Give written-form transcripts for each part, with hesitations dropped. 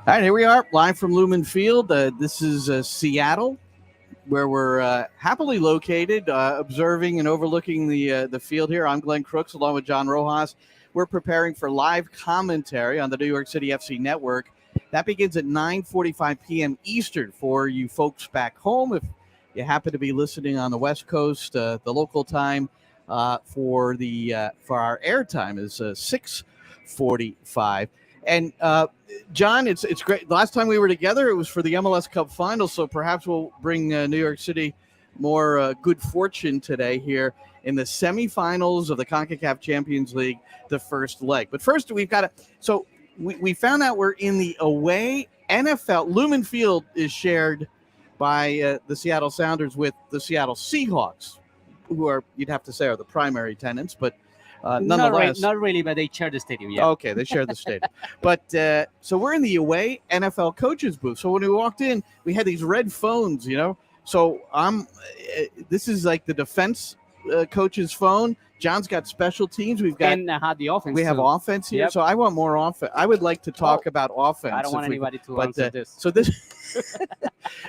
All right, here we are, live from Lumen Field. This is Seattle, where we're happily located, observing and overlooking the field here. I'm Glenn Crooks, along with John Rojas. We're preparing for live commentary on the New York City FC network. That begins at 9:45 p.m. Eastern for you folks back home. If you happen to be listening on the West Coast, the local time for our airtime is 6:45. And John, it's great. Last time we were together, it was for the MLS Cup final, so perhaps we'll bring New York City more good fortune today here in the semifinals of the CONCACAF Champions League, the first leg. But first, we've got to. So we found out we're in the away NFL. Lumen Field is shared by the Seattle Sounders with the Seattle Seahawks, who are, you'd have to say, are the primary tenants, but nonetheless. Not really, but they share the stadium, yeah. Okay, they share the stadium. But so we're in the away NFL coaches booth. So when we walked in, we had these red phones, So this is like the defense coach's phone. John's got special teams. We've got the offense. We have offense here, Yep. So I want more offense. I would like to talk about offense. I don't want anybody to answer this. So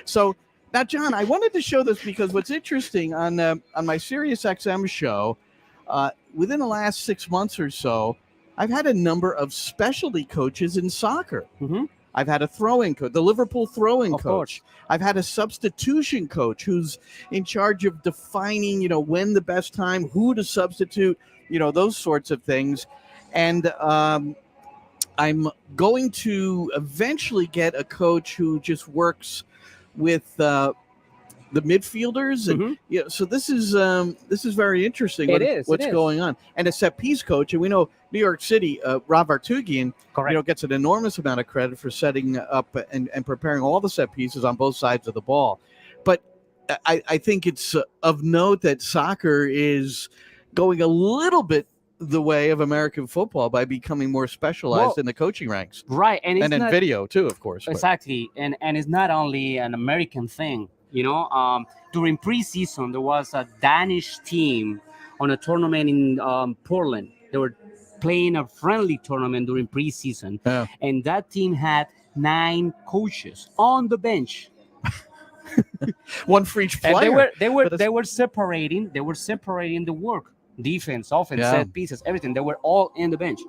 so now, John, I wanted to show this because what's interesting on my Sirius XM show. Within the last 6 months or so, I've had a number of specialty coaches in soccer. Mm-hmm. I've had a throwing coach, the Liverpool throwing Of coach. course. I've had a substitution coach who's in charge of defining, when the best time, who to substitute, those sorts of things. And I'm going to eventually get a coach who just works with the midfielders, and so this is very interesting. What's going on, and a set piece coach, and we know New York City, Rob Artugian, gets an enormous amount of credit for setting up and preparing all the set pieces on both sides of the ball. But I think it's of note that soccer is going a little bit the way of American football by becoming more specialized in the coaching ranks, right? And then video too, of course. Exactly, and it's not only an American thing. During preseason, there was a Danish team on a tournament in Portland. They were playing a friendly tournament during preseason, and that team had 9 coaches on the bench. One for each player. And they were separating the work, defense, offense, set pieces, everything. They were all in the bench.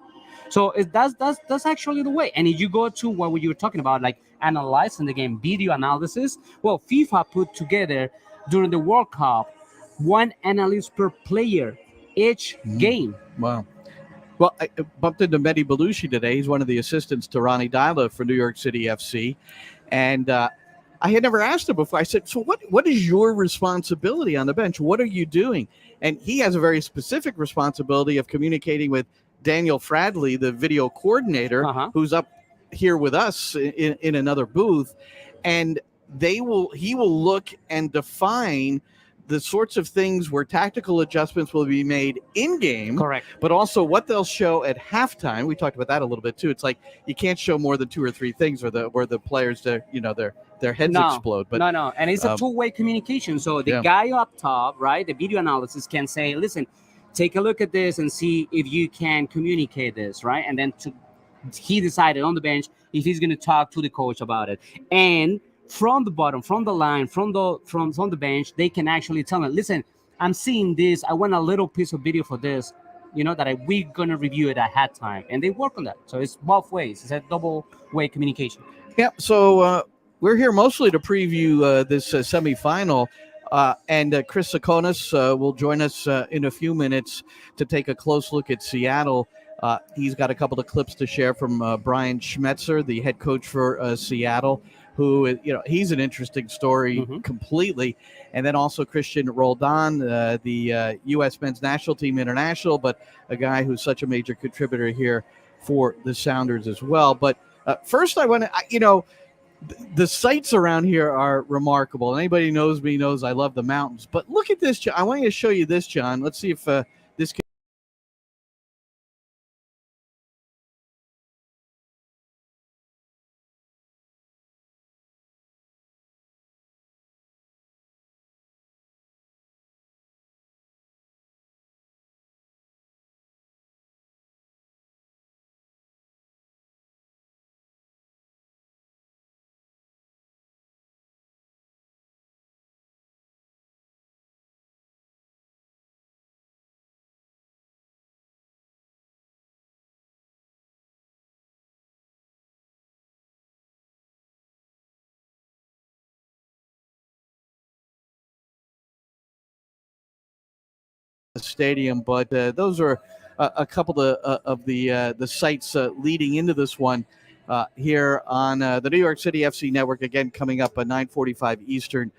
So that's actually the way. And if you go to what you were talking about, like analyzing the game, video analysis, well, FIFA put together during the World Cup 1 analyst per player each game. Wow. Well, I bumped into Mehdi Belushi today. He's one of the assistants to Ronnie Dyla for New York City FC. And I had never asked him before. I said, so what is your responsibility on the bench? What are you doing? And he has a very specific responsibility of communicating with Daniel Fradley, the video coordinator, who's up here with us in another booth, and he will look and define the sorts of things where tactical adjustments will be made in game, correct, but also what they'll show at halftime. We talked about that a little bit too. It's like you can't show more than 2 or 3 things where the players their heads explode. But no, and it's a two-way communication. So the guy up top, right, the video analysis can say, listen, take a look at this and see if you can communicate this, right? And then he decided on the bench if he's going to talk to the coach about it. And from the bottom, from the line, from the bench, they can actually tell him, listen, I'm seeing this. I want a little piece of video for this, we're going to review it at halftime. And they work on that. So it's both ways. It's a double-way communication. Yeah, so we're here mostly to preview this semifinal. And Chris Sakonis will join us in a few minutes to take a close look at Seattle. He's got a couple of clips to share from Brian Schmetzer, the head coach for Seattle, who, he's an interesting story completely. And then also Christian Roldan, the U.S. men's national team international, but a guy who's such a major contributor here for the Sounders as well. But first I want to, the sights around here are remarkable. Anybody who knows me knows I love the mountains. But look at this. I want to show you this, John. Let's see if this can stadium. But those are a couple of the sites leading into this one here on the New York City FC Network. Again, coming up at 9:45 Eastern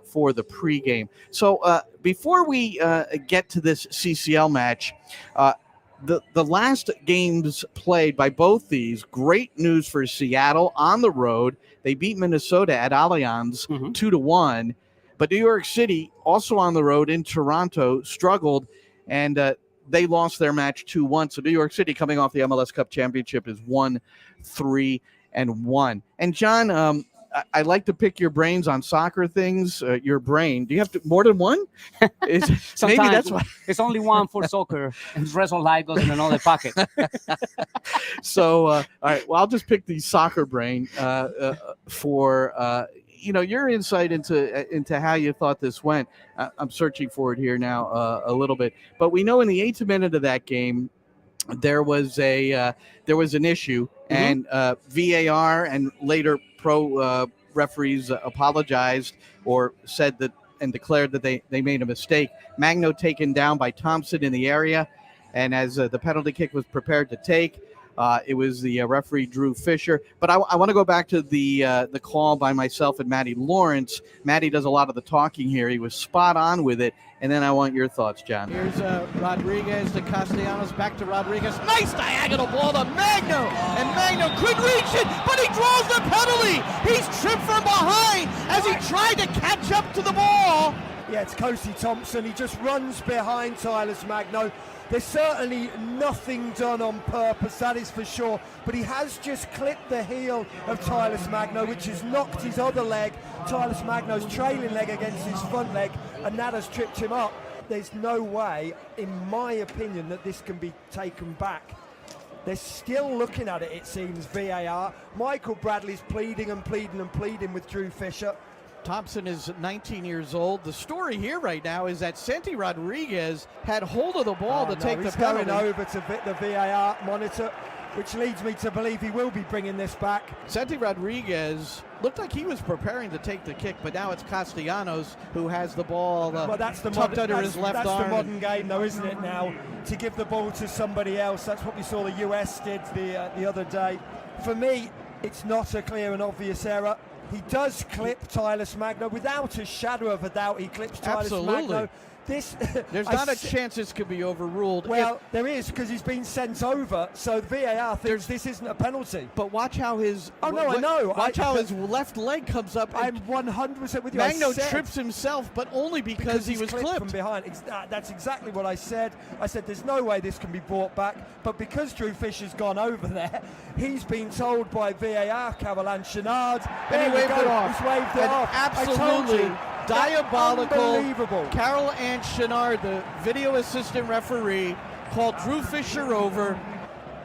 for the pregame. So before we get to this CCL match, the last games played by both these, great news for Seattle on the road. They beat Minnesota at Allianz 2-1. But New York City, also on the road in Toronto, struggled, and they lost their match 2-1. So New York City, coming off the MLS Cup championship, is 1-3-1. And John, I like to pick your brains on soccer things. Your brain. Do you have more than one? Maybe that's why. It's only one for soccer, and the rest of life goes in another pocket. So, all right. Well, I'll just pick the soccer brain for your insight into how you thought this went. I'm searching for it here now a little bit, but we know in the 8th minute of that game there was an issue, and VAR and later pro referees apologized or said that and declared that they made a mistake. Magno taken down by Thompson in the area, and as the penalty kick was prepared to take, it was the referee Drew Fisher. But I want to go back to the call by myself and Matty Lawrence. Matty does a lot of the talking here. He was spot on with it. And then I want your thoughts, John. Here's Rodriguez to Castellanos, back to Rodriguez. Nice diagonal ball to Magno. And Magno could reach it, but he draws the penalty. He's tripped from behind as he tried to catch up to the ball. Yeah, it's Kosi Thompson. He just runs behind Tyler Magno. There's certainly nothing done on purpose, that is for sure, but he has just clipped the heel of Tyler Magno, which has knocked his other leg, Tyler Magno's trailing leg, against his front leg, and that has tripped him up. There's no way, in my opinion, that this can be taken back. They're still looking at it, it seems, VAR. Michael Bradley's pleading and pleading and pleading with Drew Fisher. Thompson is 19 years old. The story here right now is that Santi Rodriguez had hold of the ball to take the penalty. He's going over to the VAR monitor, which leads me to believe he will be bringing this back. Santi Rodriguez looked like he was preparing to take the kick, but now it's Castellanos who has the ball tucked under his left arm. That's the modern game, though, isn't it, now, to give the ball to somebody else. That's what we saw the US did the other day. For me, it's not a clear and obvious error. He does clip Tyler Magno. Without a shadow of a doubt, he clips Tyler Magno. There's not a chance this could be overruled. Well, there is, because he's been sent over, so the VAR thinks this isn't a penalty. But watch how his... Oh, no, I know. Watch how his left leg comes up. I'm 100% with you. Magno trips himself, but only because he was clipped from behind. That's exactly what I said. I said there's no way this can be brought back, but because Drew Fisher's gone over there, he's been told by VAR, Caroline Chenard, and he waved it off. He's waved it off. Absolutely diabolical. Unbelievable. Carol Ann Chenard, the video assistant referee, called Drew Fisher over.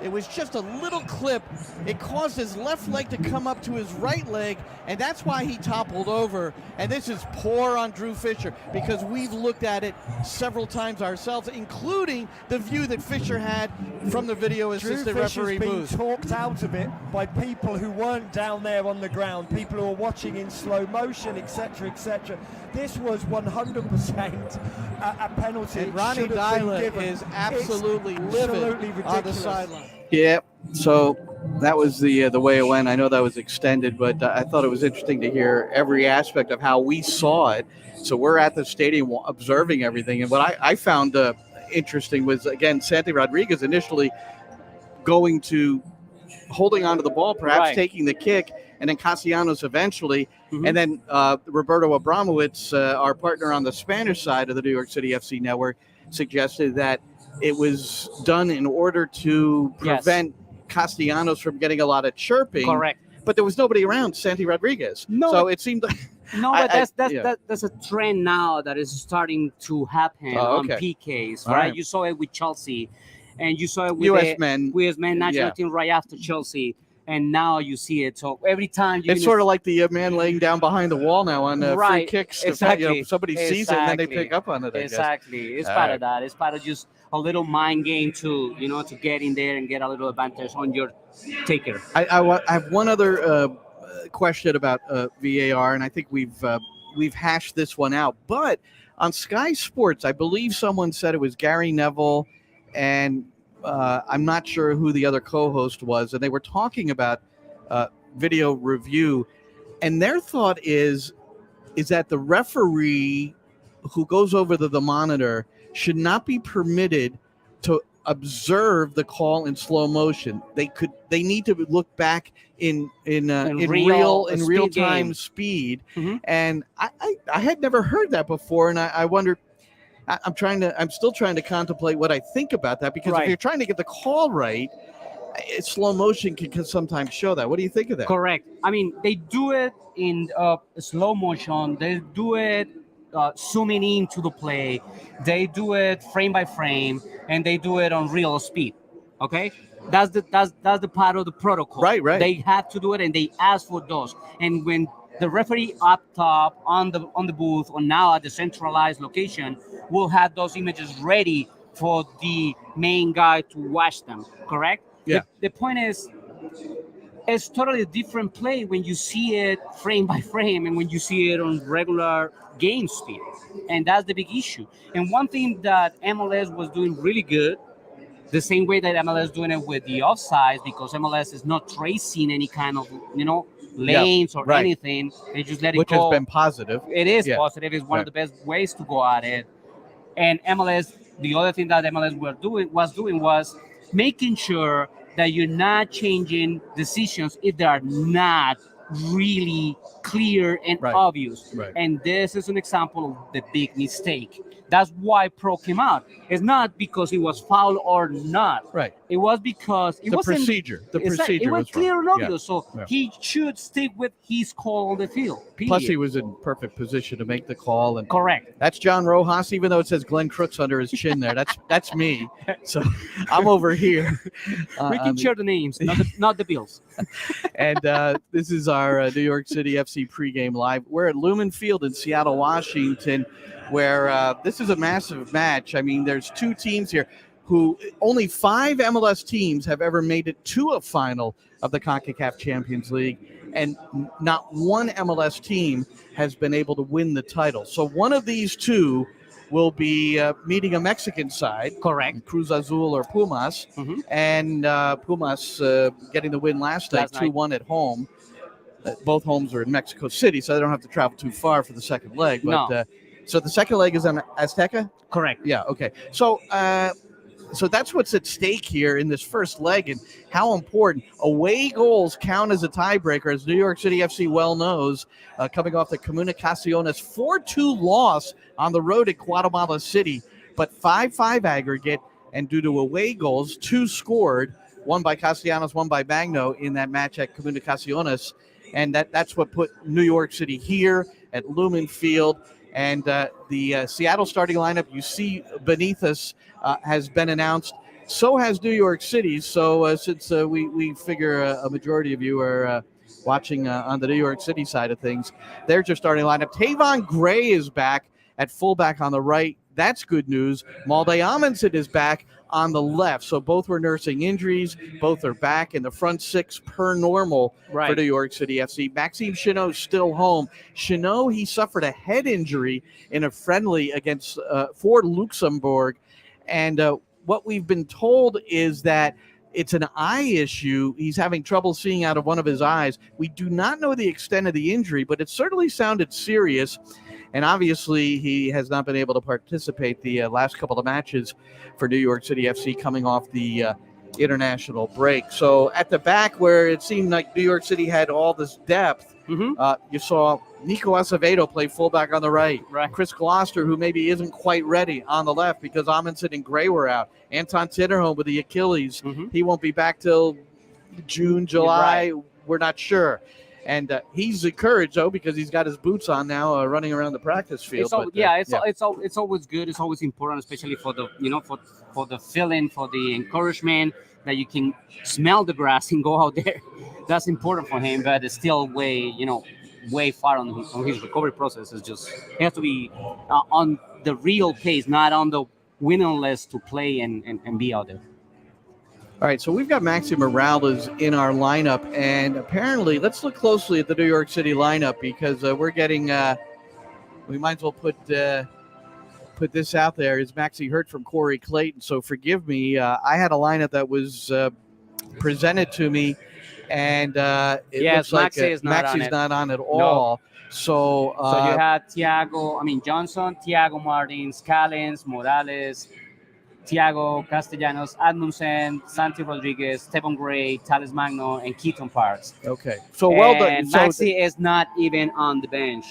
It was just a little clip. It caused his left leg to come up to his right leg, and that's why he toppled over. And this is poor on Drew Fisher, because we've looked at it several times ourselves, including the view that Fisher had from the video assistant referee booth. Drew Fisher's been talked out of it by people who weren't down there on the ground, people who were watching in slow motion, etc., etc. This was 100% a penalty. And Ronnie Dyla is absolutely livid on the sideline. Yeah, so that was the way it went. I know that was extended, but I thought it was interesting to hear every aspect of how we saw it. So we're at the stadium observing everything. And what I found interesting was, again, Santi Rodriguez initially holding onto the ball, perhaps taking the kick, and then Castellanos eventually. And then Roberto Abramowitz, our partner on the Spanish side of the New York City FC network, suggested that it was done in order to prevent Castellanos from getting a lot of chirping. Correct. But there was nobody around Santi Rodriguez. No. So it seemed like... No, but that's a trend now that is starting to happen on PKs, right? You saw it with Chelsea, and you saw it with U.S. men national team right after Chelsea. And now you see it. So every time it's sort of like the man laying down behind the wall now on free kicks. Exactly. Somebody sees it and then they pick up on it. Exactly. It's part of that. It's part of just a little mind game to get in there and get a little advantage on your taker. I have one other question about VAR, and I think we've hashed this one out. But on Sky Sports, I believe someone said it was Gary Neville, and I'm not sure who the other co-host was, and they were talking about video review, and their thought is that the referee who goes over the monitor should not be permitted to observe the call in slow motion. They need to look back in real time speed. Mm-hmm. And I had never heard that before, and I wonder. I'm still trying to contemplate what I think about that, because if you're trying to get the call right, slow motion can sometimes show that. What do you think of that? Correct. I mean, they do it in slow motion. They do it zooming into the play. They do it frame by frame, and they do it on real speed. Okay, that's the part of the protocol. Right. They have to do it, and they ask for those. And when the referee up top on the booth, or now at the centralized location, will have those images ready for the main guy to watch them. Correct. Yeah. The point is, it's totally a different play when you see it frame by frame and when you see it on regular game speed. And that's the big issue. And one thing that MLS was doing really good, the same way that MLS is doing it with the offsides, because MLS is not tracing any kind of, lanes or anything. They just let it go. Which has been positive. It is positive. It's one of the best ways to go at it. And MLS, the other thing that MLS was doing was making sure that you're not changing decisions if they are not really clear and obvious. Right. And this is an example of the big mistake. That's why Pro came out. It's not because it was foul or not. Right. It was because it wasn't procedure. The procedure it was was clear wrong. and obvious. So he should stick with his call on the field. Period. Plus, he was in perfect position to make the call. And correct. That's John Rojas, even though it says Glenn Crooks under his chin there. That's me. So I'm over here. We can share the names, not the bills. And this is our New York City FC pregame live. We're at Lumen Field in Seattle, Washington, where this is a massive match. I mean, there's two teams here who only 5 MLS teams have ever made it to a final of the CONCACAF Champions League, and not one MLS team has been able to win the title. So one of these two will be meeting a Mexican side. Correct. Cruz Azul or Pumas. Mm-hmm. And Pumas getting the win last night, 2-1 at home. Both homes are in Mexico City, so they don't have to travel too far for the second leg. But, no. So the second leg is on Azteca? Correct. Yeah, okay. So that's what's at stake here in this first leg, and how important. Away goals count as a tiebreaker, as New York City FC well knows, coming off the Comunicaciones 4-2 loss on the road at Guatemala City, but 5-5 aggregate, and due to away goals, 2 scored, one by Castellanos, one by Magno in that match at Comunicaciones, and that's what put New York City here at Lumen Field. And the Seattle starting lineup you see beneath us has been announced. So has New York City. So since we figure a majority of you are watching on the New York City side of things, there's your starting lineup. Tavon Gray is back at fullback on the right. That's good news. Malday Amundsen is back on the left. So both were nursing injuries. Both are back in the front 6 per normal for New York City FC. Maxime Chenot still home. Chenot, he suffered a head injury in a friendly against for Luxembourg. And what we've been told is that it's an eye issue. He's having trouble seeing out of one of his eyes. We do not know the extent of the injury, but it certainly sounded serious. And obviously, he has not been able to participate the last couple of matches for New York City FC coming off the international break. So at the back, where it seemed like New York City had all this depth, you saw Nico Acevedo play fullback on the right. Chris Gloucester, who maybe isn't quite ready, on the left because Amundsen and Gray were out. Anton Tinnerholm with the Achilles. He won't be back till June, July. We're not sure. And he's encouraged, though, because he's got his boots on now, running around the practice field. It's always good. It's always important, especially for the for the feeling, for the encouragement that you can smell the grass and go out there. That's important for him, but it's still way far on his recovery process. It's just he has to be on the real pace, not on the winning list to play and be out there. All right, so we've got Maxi Morales in our lineup, and apparently, let's look closely at the New York City lineup because we're getting, we might as well put put this out there. Is Maxi hurt from Corey Clayton? So forgive me. I had a lineup that was presented to me, and it looks like Maxi's not on at all. So you had Johnson, Thiago Martins, Callens, Morales, Thiago Castellanos, Admundsen, Santi Rodriguez, Steven Gray, Thales Magno, and Keaton Parks. Okay. So well done. And Maxi is not even on the bench.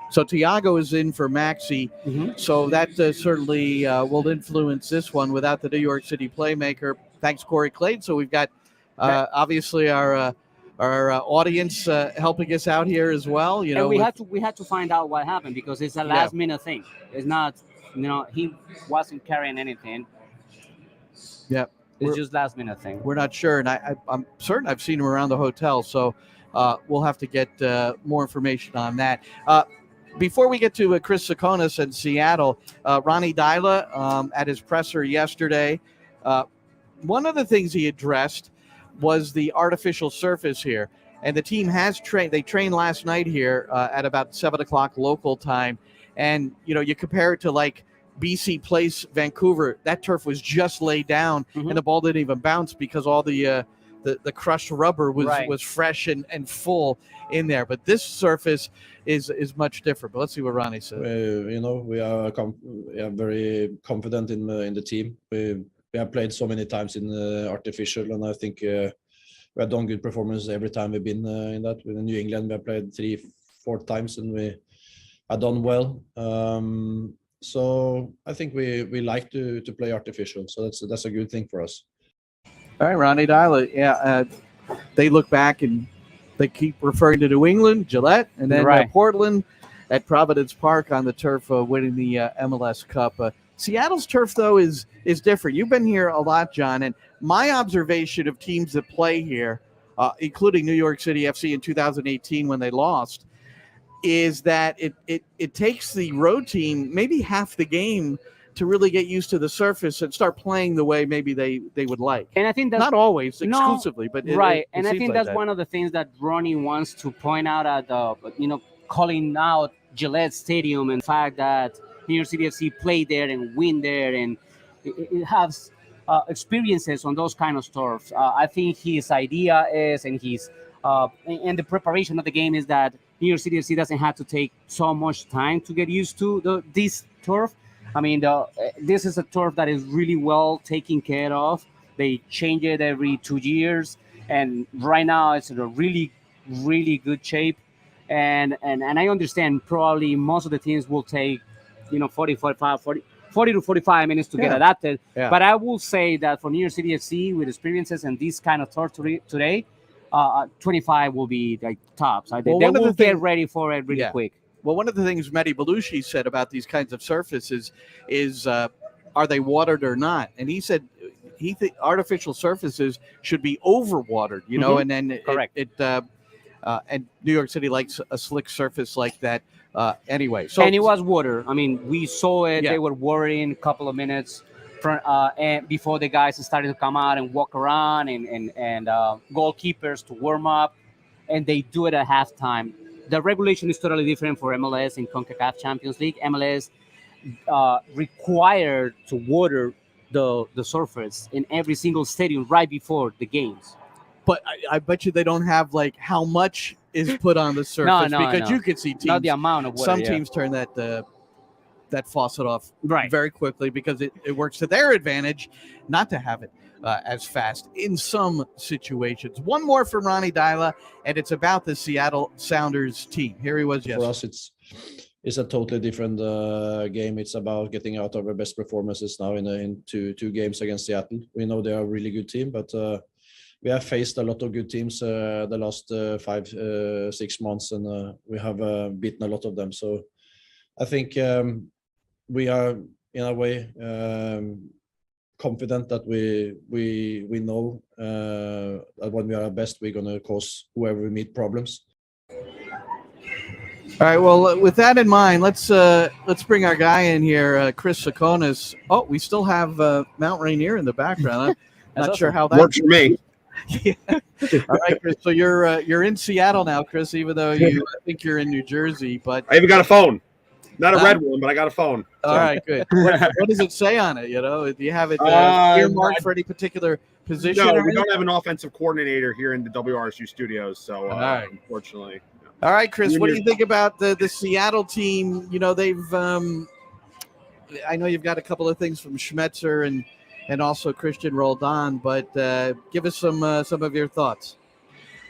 So Thiago is in for Maxi. So that certainly will influence this one without the New York City playmaker. Thanks, Corey Clayton. So we've got obviously our audience helping us out here as well. You know, and we had to find out what happened, because it's a last minute thing. It's not, he wasn't carrying anything. Yeah, it's just last minute thing. We're not sure, and I'm certain I've seen him around the hotel. So we'll have to get more information on that. Before we get to Chris Sakonis in Seattle, Ronnie Dyla at his presser yesterday, one of the things he addressed was the artificial surface here. And the team has trained. They trained last night here at about 7 o'clock local time. And, you compare it to like BC Place, Vancouver, that turf was just laid down and the ball didn't even bounce because all the crushed rubber was fresh and full in there. But this surface is much different. But let's see what Ronnie said. We are very confident in the team. We have played so many times in artificial, and I think we have done good performances every time we've been in that. With New England, we have played 3-4 times, and we have done well. So I think we like to play artificial. So that's a good thing for us. All right, Ronnie Dyla. Yeah, they look back and they keep referring to New England, Gillette, and then Portland at Providence Park on the turf winning the MLS Cup. Seattle's turf, though, is different. You've been here a lot, John, and my observation of teams that play here, including New York City FC in 2018 when they lost, is that it takes the road team maybe half the game to really get used to the surface and start playing the way maybe they would like. And I think that's not always exclusively, but I think that's one of the things that Ronnie wants to point out at calling out Gillette Stadium, and the fact that New York City FC play there and win there, and it has experiences on those kind of turfs. I think his idea is, and the preparation of the game is that New York City FC doesn't have to take so much time to get used to this turf. I mean, this is a turf that is really well taken care of. They change it every 2 years, and right now it's in a really, really good shape. And I understand probably most of the teams will take 40 to 45 minutes to get adapted. Yeah. But I will say that for New York City FC, with experiences and this kind of turf today, 25 will be like tops. They will get ready for it really quick. Well, one of the things Mehdi Belushi said about these kinds of surfaces is are they watered or not? And he said he thinks artificial surfaces should be overwatered, and then correct. And New York City likes a slick surface like that anyway. And it was water. I mean, we saw it. Yeah. They were worrying a couple of minutes and before the guys started to come out and walk around and goalkeepers to warm up, and they do it at halftime. The regulation is totally different for MLS and CONCACAF Champions League. MLS required to water the surface in every single stadium right before the games. But I bet you they don't have like how much is put on the surface because you can see teams. Not the amount of water. Some teams turn that faucet off very quickly because it works to their advantage not to have it as fast in some situations. One more from Ronnie Dyla, and it's about the Seattle Sounders team. Here he was yesterday. For us, it's a totally different game. It's about getting out of our best performances now in two games against Seattle. We know they are a really good team, but we have faced a lot of good teams the last 5-6 months, and we have beaten a lot of them. So I think we are, in a way, confident that we know that when we are at best, we're going to cause whoever we meet problems. All right. Well, with that in mind, let's bring our guy in here, Chris Sakonis. Oh, we still have Mount Rainier in the background. I'm not sure how that works for me. Yeah. All right, Chris. So you're in Seattle now, Chris, even though I think you're in New Jersey. But I even got a phone. Not a red one, but I got a phone. All right, good. What does it say on it? Do you have it earmarked for any particular position? No, we don't have an offensive coordinator here in the WRSU studios, so right. Unfortunately. All right, Chris, what do you think about the Seattle team? They've I know you've got a couple of things from Schmetzer and also Christian Roldan, but give us some of your thoughts.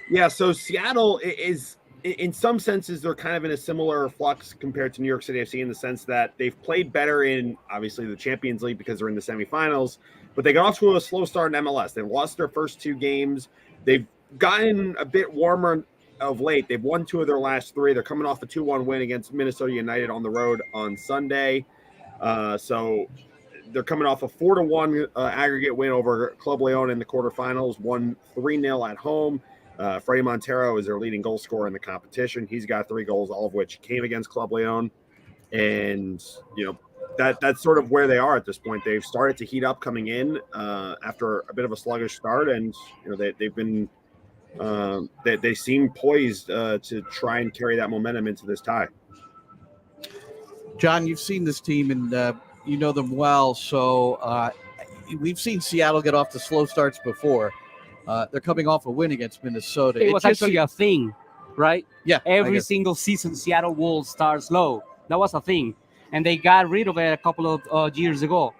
Yeah, so Seattle is, in some senses, they're kind of in a similar flux compared to New York City FC in the sense that they've played better in, obviously, the Champions League because they're in the semifinals, but they got off to a slow start in MLS. They've lost their first 2 games. They've gotten a bit warmer of late. They've won 2 of their last 3. They're coming off a 2-1 win against Minnesota United on the road on Sunday. So they're coming off a 4-1 aggregate win over Club Leon in the quarterfinals, won 3-0 at home. Freddie Montero is their leading goal scorer in the competition. He's got 3 goals, all of which came against Club Leon. And, that's sort of where they are at this point. They've started to heat up coming in after a bit of a sluggish start. And, they've been they seem poised to try and carry that momentum into this tie. John, you've seen this team and you know them well. So we've seen Seattle get off to slow starts before. They're coming off a win against Minnesota. It was actually a thing, right? Yeah. Every single season, Seattle will start slow. That was a thing. And they got rid of it a couple of years ago.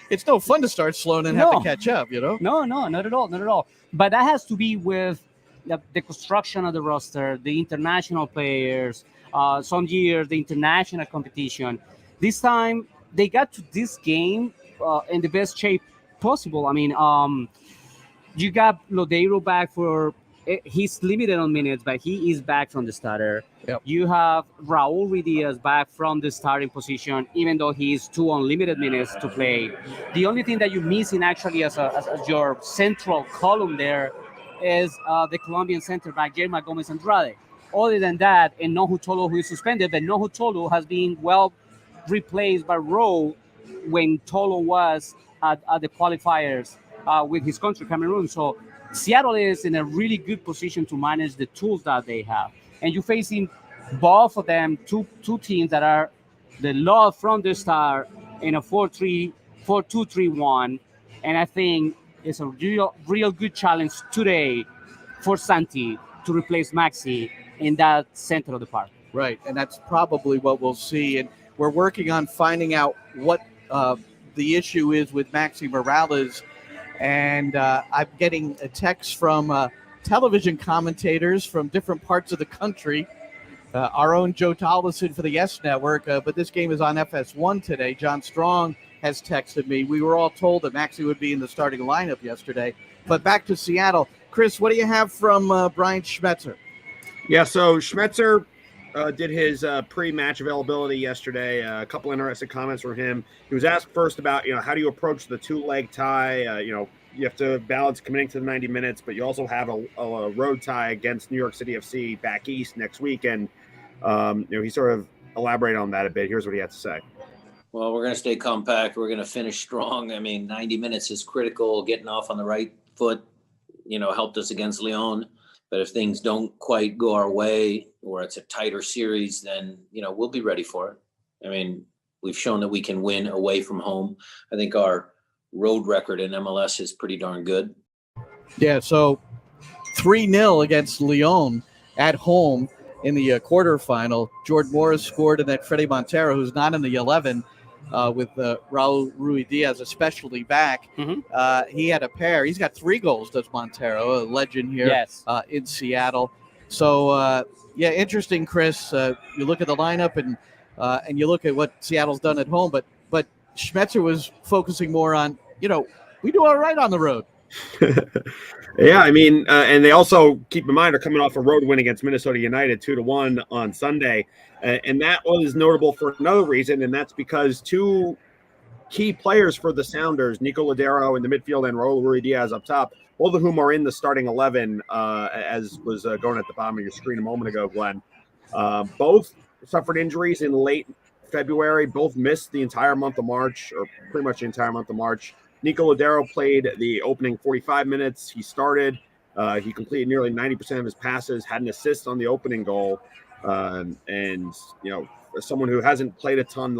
It's no fun to start slow and then have to catch up, No, not at all. Not at all. But that has to be with the construction of the roster, the international players, some years, the international competition. This time, they got to this game in the best shape possible. I mean, you got Lodeiro back he's limited on minutes, but he is back from the starter. Yep. You have Raul Ruiz back from the starting position, even though he's 2 unlimited minutes to play. The only thing that you're missing actually as your central column there is the Colombian center back, Jeremy Gomez Andrade. Other than that, and Nohu Tolo, who is suspended, but Nohu Tolo has been well replaced by Rowe when Tolo was at the qualifiers with his country, Cameroon. So Seattle is in a really good position to manage the tools that they have. And you're facing both of them, two teams that are the love from the start in a 4-2-3-1. And I think it's a real good challenge today for Santi to replace Maxi in that center of the park. Right, and that's probably what we'll see. And we're working on finding out what the issue is with Maxi Morales. And I'm getting a text from television commentators from different parts of the country. Our own Joe Tollison for the Yes Network, but this game is on FS1 today. John Strong has texted me. We were all told that Maxi would be in the starting lineup yesterday. But back to Seattle. Chris, what do you have from Brian Schmetzer? Yeah, so Schmetzer did his pre-match availability yesterday. A couple interesting comments from him. He was asked first about, how do you approach the 2-leg tie? You have to balance committing to the 90 minutes, but you also have a road tie against New York City FC back east next week. And, he sort of elaborated on that a bit. Here's what he had to say. Well, we're going to stay compact. We're going to finish strong. I mean, 90 minutes is critical. Getting off on the right foot, helped us against Leon. But if things don't quite go our way or it's a tighter series, then, we'll be ready for it. I mean, we've shown that we can win away from home. I think our road record in MLS is pretty darn good. Yeah, so 3-0 against Leon at home in the quarterfinal. Jordan Morris scored, and then Freddie Montero, who's not in the 11, with Raul Ruiz especially back. Mm-hmm. He had a pair. He's got 3 goals, does Montero, a legend here in Seattle. So, interesting, Chris. You look at the lineup and you look at what Seattle's done at home, but Schmetzer was focusing more on, we do all right on the road. Yeah, I mean, and they also, keep in mind, are coming off a road win against Minnesota United 2-1 on Sunday. And that was notable for another reason, and that's because 2 key players for the Sounders, Nico Lodeiro in the midfield and Raul Ruiz up top, both of whom are in the starting 11, as was going at the bottom of your screen a moment ago, Glenn. Both suffered injuries in late February, both missed the entire month of March, or pretty much the entire month of March. Nico Lodeiro played the opening 45 minutes. He started. He completed nearly 90% of his passes, had an assist on the opening goal. And as someone who hasn't played a ton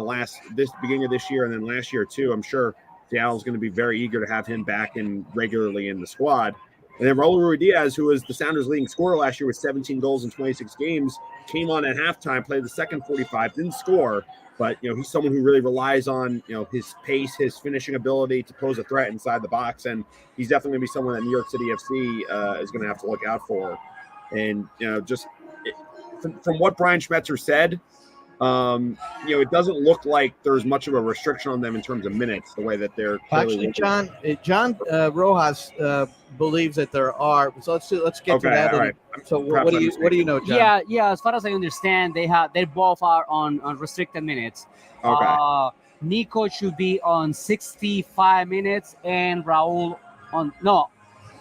this beginning of this year and then last year too, I'm sure Seattle's going to be very eager to have him back and regularly in the squad. And then Raul Ruidiaz, who was the Sounders' leading scorer last year with 17 goals in 26 games, came on at halftime, played the second 45, didn't score, but he's someone who really relies on his pace, his finishing ability to pose a threat inside the box, and he's definitely going to be someone that New York City FC is going to have to look out for. And just from what Brian Schmetzer said, it doesn't look like there's much of a restriction on them in terms of minutes, the way that they're actually John Rojas believes that there are. So let's get to that. Right. So what do you know, John? Yeah. As far as I understand, they both are on restricted minutes. Okay. Nico should be on 65 minutes, and Raul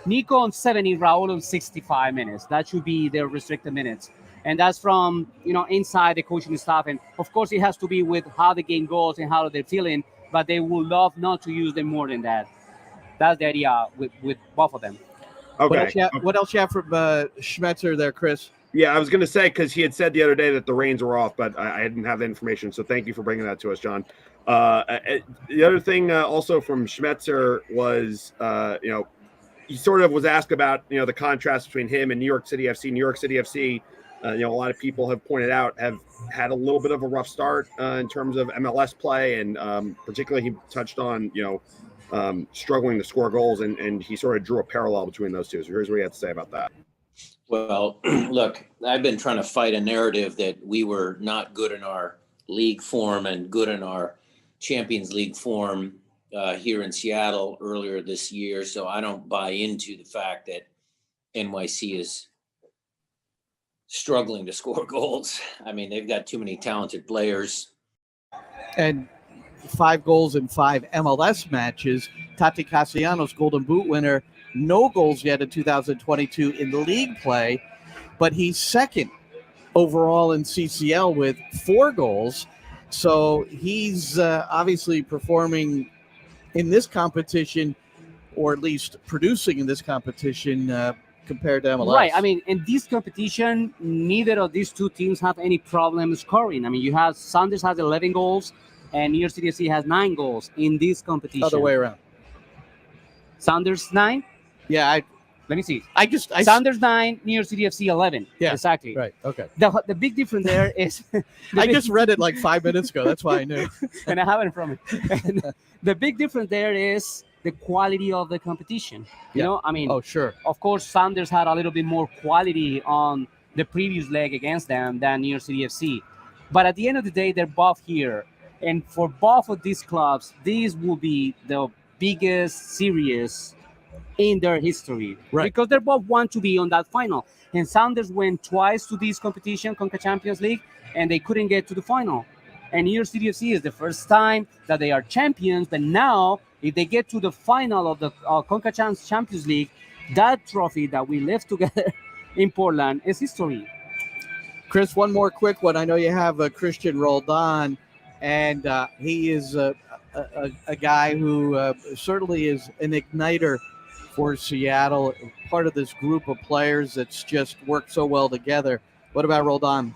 Nico on 70, Raul on 65 minutes. That should be their restricted minutes. And that's from, inside the coaching staff. And, of course, it has to be with how the game goes and how they're feeling. But they would love not to use them more than that. That's the idea with both of them. Okay. What else you have from Schmetzer there, Chris? Yeah, I was going to say, because he had said the other day that the reins were off, but I didn't have the information. So thank you for bringing that to us, John. The other thing also from Schmetzer was, he sort of was asked about, the contrast between him and New York City FC. New York City FC, a lot of people have pointed out, have had a little bit of a rough start in terms of MLS play. And particularly he touched on, struggling to score goals. And he sort of drew a parallel between those two. So here's what he had to say about that. Well, look, I've been trying to fight a narrative that we were not good in our league form and good in our Champions League form here in Seattle earlier this year. So I don't buy into the fact that NYC is struggling to score goals. I mean, they've got too many talented players. And 5 goals in 5 MLS matches. Tati Castellanos, Golden Boot winner, no goals yet in 2022 in the league play, but he's second overall in CCL with 4 goals. So he's obviously performing in this competition, or at least producing in this competition compared to MLS. Right. I mean, in this competition, neither of these two teams have any problem scoring. I mean, you have Sounders has 11 goals and New York City FC has 9 goals in this competition. Other way around. Sounders 9? Yeah, let me see. Sounders 9, New York City FC 11. Yeah, exactly. Right. Okay. The big difference there is I just read it like 5 minutes ago. That's why I knew. And I have it from it. And the big difference there is the quality of the competition. You know, I mean, oh sure. Of course, Sounders had a little bit more quality on the previous leg against them than New York City FC. But at the end of the day, they're both here. And for both of these clubs, these will be the biggest series in their history, right? Because they both want to be on that final. And Sounders went twice to this competition, Conca Champions League, and they couldn't get to the final. And New York City FC is the first time that they are champions, but now if they get to the final of the Conca Champions League, that trophy that we left together in Portland is history. Chris, one more quick one. I know you have Christian Roldan, and he is a guy who certainly is an igniter for Seattle, part of this group of players that's just worked so well together. What about Roldan?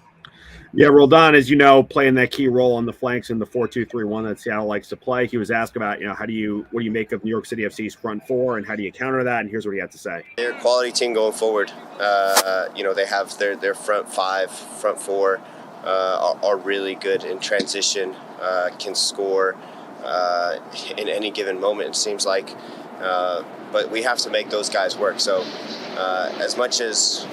Yeah, Roldan, as you know, playing that key role on the flanks in the 4-2-3-1 that Seattle likes to play. He was asked about, what do you make of New York City FC's front four and how do you counter that? And here's what he had to say. They're a quality team going forward. They have their front five, front four are really good in transition, can score in any given moment, it seems like. But we have to make those guys work. So as much as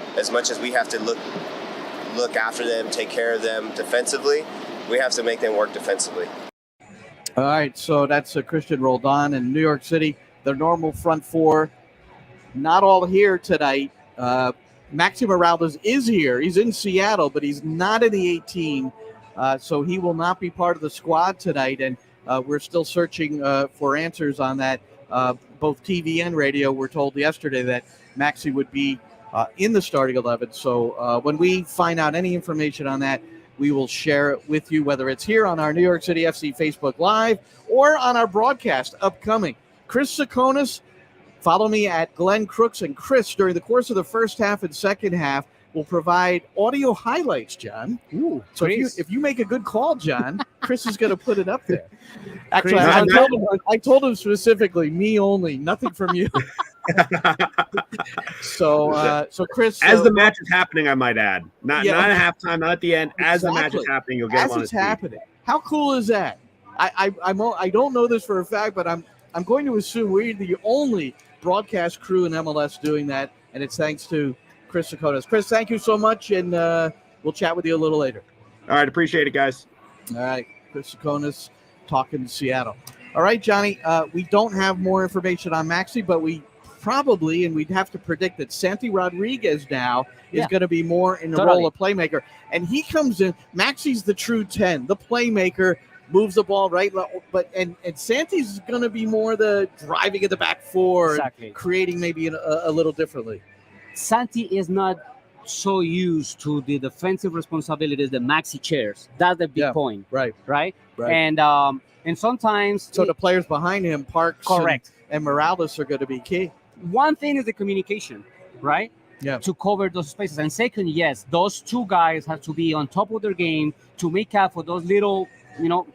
we have to look after them, take care of them defensively, we have to make them work defensively. All right, so that's Christian Roldan in New York City. Their normal front four, not all here tonight. Maxi Morales is here. He's in Seattle, but he's not in the 18, so he will not be part of the squad tonight. And we're still searching for answers on that. Both TV and radio were told yesterday that Maxi would be in the starting 11. So when we find out any information on that, we will share it with you, whether it's here on our New York City FC Facebook Live or on our broadcast upcoming. Chris Tsakonas, follow me at Glenn Crooks. And Chris, during the course of the first half and second half, will provide audio highlights, John. Ooh, So Chris. if you make a good call, John, Chris is going to put it up there. Actually, Chris, I told him specifically, me only, nothing from you. So Chris, as the match is happening, I might add, not at halftime, not at the end. As the match is Exactly. happening, you'll get him on his feet. happening. How cool is that? I don't know this for a fact, but I'm going to assume we're the only broadcast crew in MLS doing that, and it's thanks to Chris Sakonis. Chris, thank you so much, and we'll chat with you a little later. All right, appreciate it, guys. All right, Chris Sakonis talking to Seattle. All right, Johnny, we don't have more information on Maxi, but we probably, and we'd have to predict that Santi Rodriguez now is going to be more in the role of playmaker. And he comes in, Maxi's the true 10, the playmaker, moves the ball right, but and Santi's going to be more the driving at the back four, and creating maybe a little differently. Santi is not so used to the defensive responsibilities that Maxi shares. That's the big point. Right. And sometimes the players behind him, Parks and Morales, are going to be key. One thing is the communication, right? Yeah. To cover those spaces. And second, yes, those two guys have to be on top of their game to make up for those little,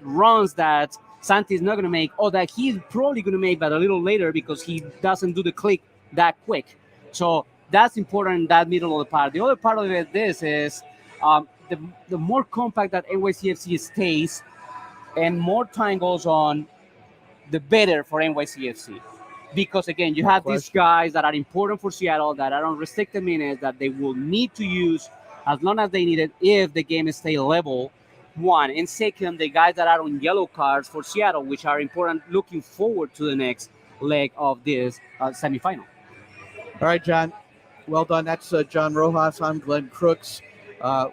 runs that Santi is not going to make, or that he's probably going to make, but a little later because he doesn't do the click that quick. So that's important in that middle of the part. The other part of this is the more compact that NYCFC stays and more time goes on, the better for NYCFC. Because, again, you have these guys that are important for Seattle, that are on restricted minutes, that they will need to use as long as they need it if the game stays level, one. And second, the guys that are on yellow cards for Seattle, which are important looking forward to the next leg of this semifinal. All right, John. Well done. That's John Rojas. I'm Glenn Crooks.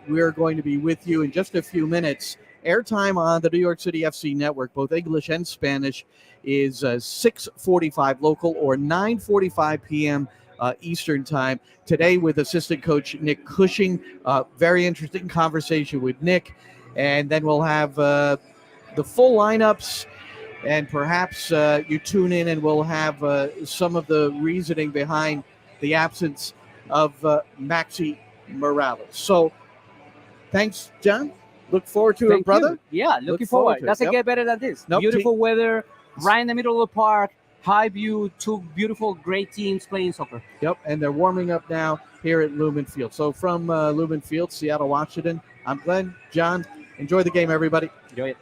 We're going to be with you in just a few minutes. Airtime on the New York City FC network, both English and Spanish, is 6:45 local or 9:45 p.m. Eastern time. Today with assistant coach Nick Cushing. Very interesting conversation with Nick. And then we'll have the full lineups, and perhaps you tune in and we'll have some of the reasoning behind the absence of Maxi Morales. So thanks, John. Look forward to it, brother. Yeah, looking forward. Doesn't get better than this. Beautiful weather, right in the middle of the park, high view, two beautiful, great teams playing soccer. Yep, and they're warming up now here at Lumen Field. So from Lumen Field, Seattle, Washington, I'm Glenn. John, enjoy the game, everybody. Enjoy it.